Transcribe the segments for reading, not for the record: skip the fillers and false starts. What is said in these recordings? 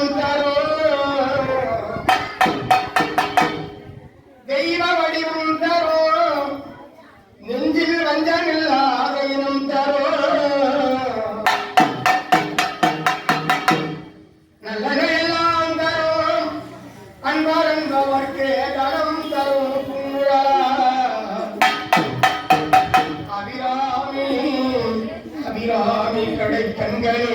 வடிவம் தரோ தெய்வ வடிவம் தரோ நெஞ்சில் வஞ்சமில்லாத இனம் தரோ நல்லதையெல்லாம் தரோ அன்பார் என்பவர்க்கே தரம் தரோ அபிராமி அபிராமி கடை கண்களே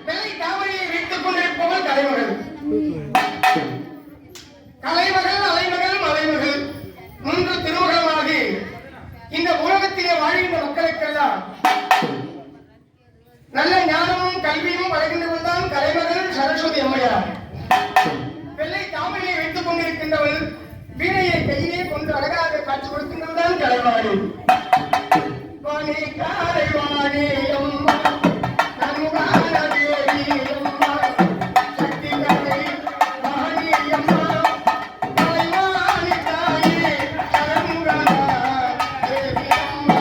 வெள்ளை தாமரையை வைத்துக் கொண்டிருப்பவள் கலைமகள் கலைமகள் அலைமகள் மலைமகள் மூன்று திருமகமாகி இந்த உலகத்திலே வாழ்கின்ற மக்களுக்கெல்லாம் நல்ல ஞானமும் கல்வியும் வழங்குவதுதான் கலைமகள் சரஸ்வதி அம்மையார். வெள்ளை தாமரையை வைத்துக் கொண்டிருக்கின்றவள் வீணையை கையிலே கொண்டு அழகாக காட்சி கொடுக்கின்றதுதான் கலைவாணி. வாணி காலை வாணி அம்மா நன்முகான தேவி அம்மா சக்தி கலை வாணி அம்மா கலைவாணி தாயே நன்முகான தேவி அம்மா.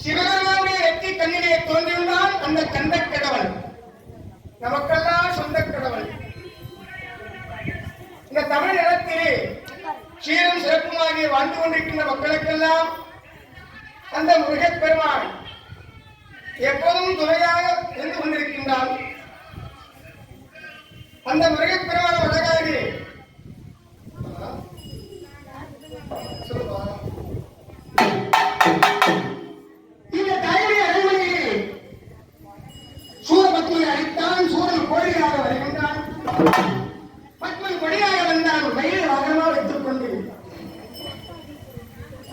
சிவபெருமானுடைய வெற்றி கண்ணிலே தோன்றியுள்ளான் அந்த கந்த கடவுள். நமக்கெல்லாம் சொந்த கடவுள். இந்த தமிழ் நிலத்திலே சீரும் சிறப்புமாக வாழ்ந்து கொண்டிருக்கின்ற மக்களுக்கெல்லாம் அந்த முருகப் பெருமான் எப்போதும் துணையாக இருந்து கொண்டிருக்கின்றான். அந்த முருகப் பெருமான் அழகாக சொல்லுவா கோழியாக வருகின்றான். பத்மன் கொடியாக வந்தான். மயில் வாகனமாக வைத்துக் கொண்டு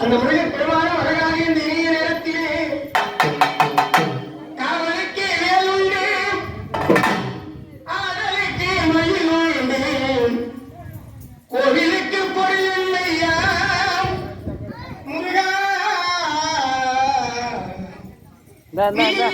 அந்த முருகப் பெருமானும் அழகாக இந்த இனிய நேரத்திலே காவலுக்கு வேலுண்டு ஆடலுக்கு மயில் உண்டு கோவிலுக்கு பொருள் ஐயா முருகா ஐயா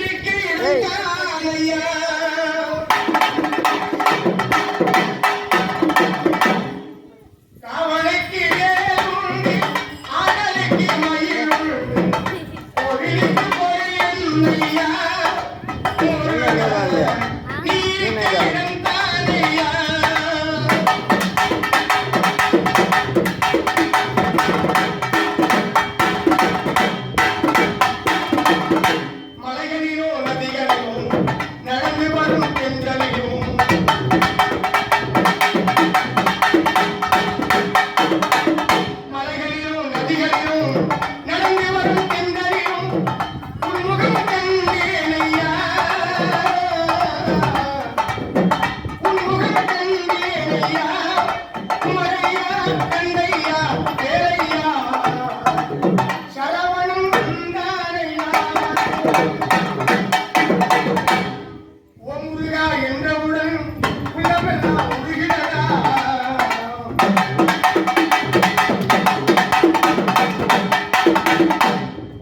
நடந்து வீதிகளிலும் நடந்து வரும் பெண்களிலும் உன்முகம் கண்டேனையா உன்முகம் கண்டேனையா குமரையா கண்டையா வேலையா சரவணம் வந்தாரையா ஓ முருகா என்றவுடன் உள்ளமெல்லாம் உருகிறதா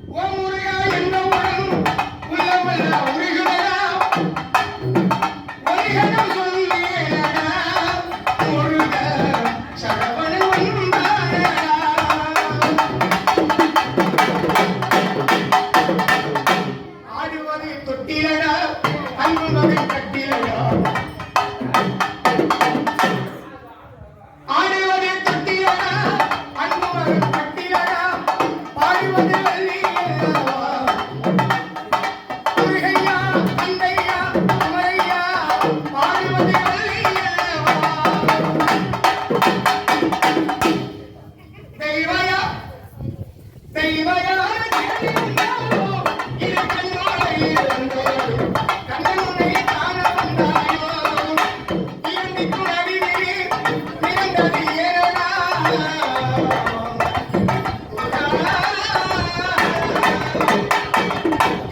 ஓ முருகா என்றவுடன் உள்ளமெல்லாம் உருகிறதா ஒருகணம் சொல்லேனடா முருகா சரவணன் வந்தானடா ஆடுவது தொட்டிலடா அன்பு மகன் கட்டிலடா ஆடுவது தொட்டிலடா அன்பு மகன் கட்டிலடா பாடுவது வள்ளியல்லவா முருகையா அண்டையா குமரையா பாடுவது வள்ளியல்லவா தெய்வயா தெய்வயா தேடிவந்தாயோ இரு கண்ணோடு இருந்தோடு கண்ணனுனை காண வந்தாயோ இரண்டிற்கும் நடுவிலே பிறந்தது ஏனடா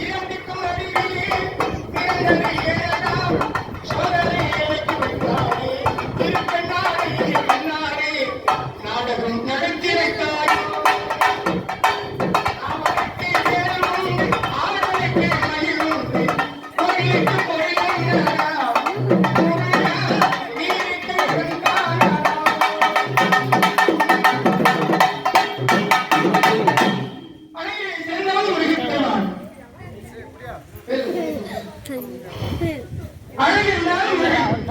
இரண்டிற்கும் நடுவிலே பிறந்தது ஏனடா சோதனை இறக்கி வைத்தாரே இரு கண்ணாரே இரு கண்ணாரே நாடகம் நடத்தி வைத்தாரே அவனுக்கு வேலுண்டு ஆடலுக்கு மயிலுண்டு கோயிலுக்கு பொருளுண்டடா முருகா நீருக்கு வந்தானடா அழகிலே சென்றால் முருகித்தவான் அழகிருந்தால் முருகன்